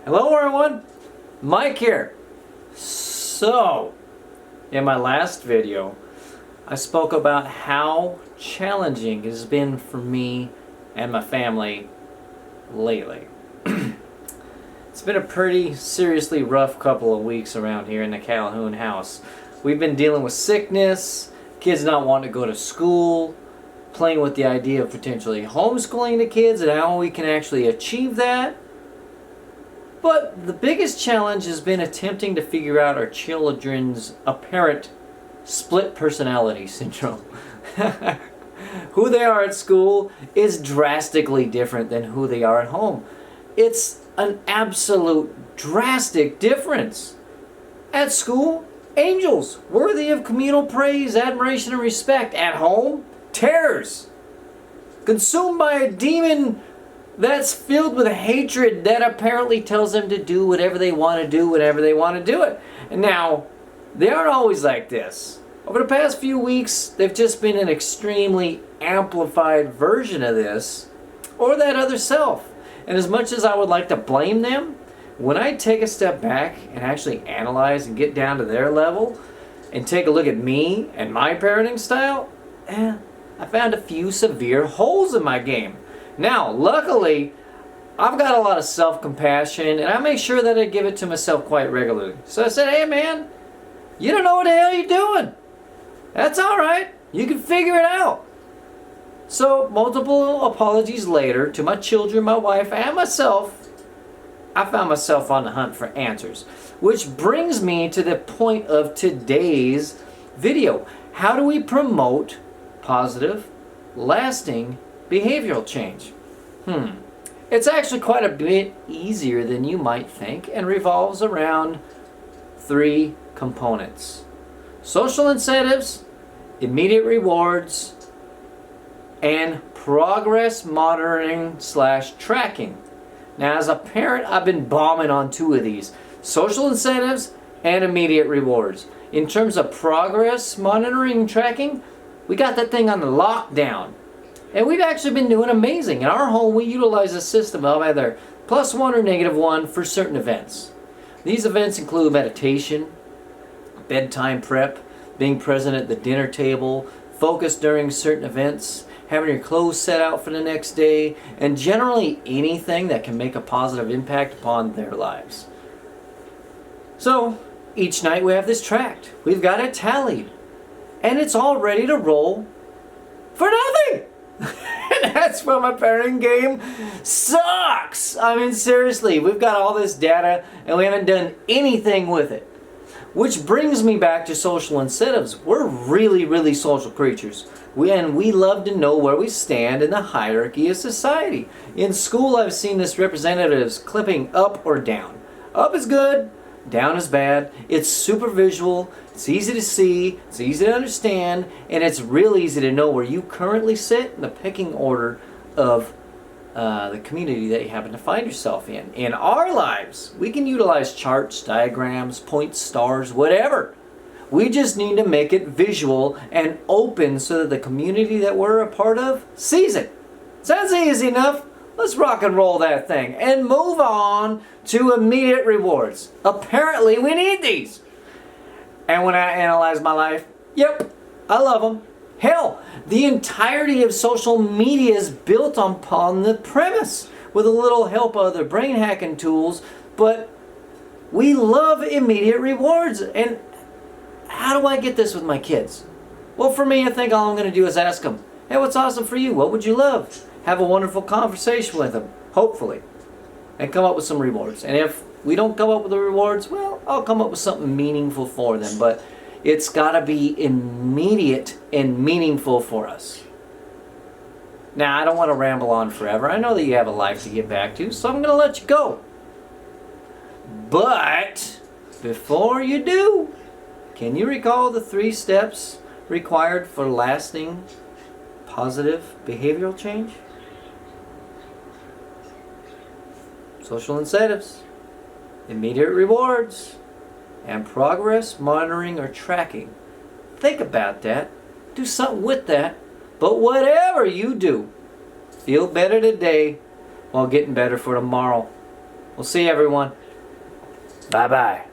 Hello everyone, Mike here. So, in my last video, I spoke about how challenging it has been for me and my family lately. It's been a pretty seriously rough couple of weeks around here in the Calhoun house. We've been dealing with sickness, kids not wanting to go to school, playing with the idea of potentially homeschooling the kids and how we can actually achieve that. But the biggest challenge has been attempting to figure out our children's apparent split personality syndrome. Who they are at school is drastically different than who they are at home. It's an absolute drastic difference. At school, angels, worthy of communal praise, admiration, and respect. At home, terrors, consumed by a demon that's filled with hatred that apparently tells them to do whatever they want to do whenever they want to do it. And now, they aren't always like this. Over the past few weeks, they've just been an extremely amplified version of this, or that other self. And as much as I would like to blame them, when I take a step back and actually analyze and get down to their level, and take a look at me and my parenting style, I found a few severe holes in my game. Now, luckily, I've got a lot of self-compassion, and I make sure that I give it to myself quite regularly. So I said, hey man, you don't know what the hell you're doing. That's alright. You can figure it out. So, multiple apologies later to my children, my wife, and myself, I found myself on the hunt for answers. Which brings me to the point of today's video. How do we promote positive, lasting behavioral change? It's actually quite a bit easier than you might think and revolves around three components: social incentives, immediate rewards, and progress monitoring / tracking. Now, as a parent, I've been bombing on two of these: social incentives and immediate rewards. In terms of progress monitoring and tracking, we got that thing on the lockdown. And we've actually been doing amazing. In our home, we utilize a system of either +1 or -1 for certain events. These events include meditation, bedtime prep, being present at the dinner table, focus during certain events, having your clothes set out for the next day, and generally anything that can make a positive impact upon their lives. So, each night we have this tracked. We've got it tallied. And it's all ready to roll for nothing! And that's why my parenting game sucks! I mean, seriously, we've got all this data and we haven't done anything with it. Which brings me back to social incentives. We're really social creatures. We love to know where we stand in the hierarchy of society. In school, I've seen this represented as clipping up or down. Up is good, down is bad. It's super visual, it's easy to see, it's easy to understand, and it's real easy to know where you currently sit in the pecking order of the community that you happen to find yourself in. In our lives, we can utilize charts, diagrams, points, stars, whatever. We just need to make it visual and open so that the community that we're a part of sees it. Sounds easy enough. Let's rock and roll that thing and move on to immediate rewards. Apparently, we need these. And when I analyze my life, yep, I love them. Hell, the entirety of social media is built upon the premise with a little help of the brain hacking tools, but we love immediate rewards. And how do I get this with my kids? Well, for me, I think all I'm going to do is ask them, hey, what's awesome for you? What would you love? Have a wonderful conversation with them, hopefully, and come up with some rewards. And if we don't come up with the rewards, well, I'll come up with something meaningful for them. But it's got to be immediate and meaningful for us. Now, I don't want to ramble on forever. I know that you have a life to get back to, so I'm going to let you go. But before you do, can you recall the 3 steps required for lasting positive behavioral change? Social incentives, immediate rewards, and progress monitoring or tracking. Think about that. Do something with that. But whatever you do, feel better today while getting better for tomorrow. We'll see everyone. Bye-bye.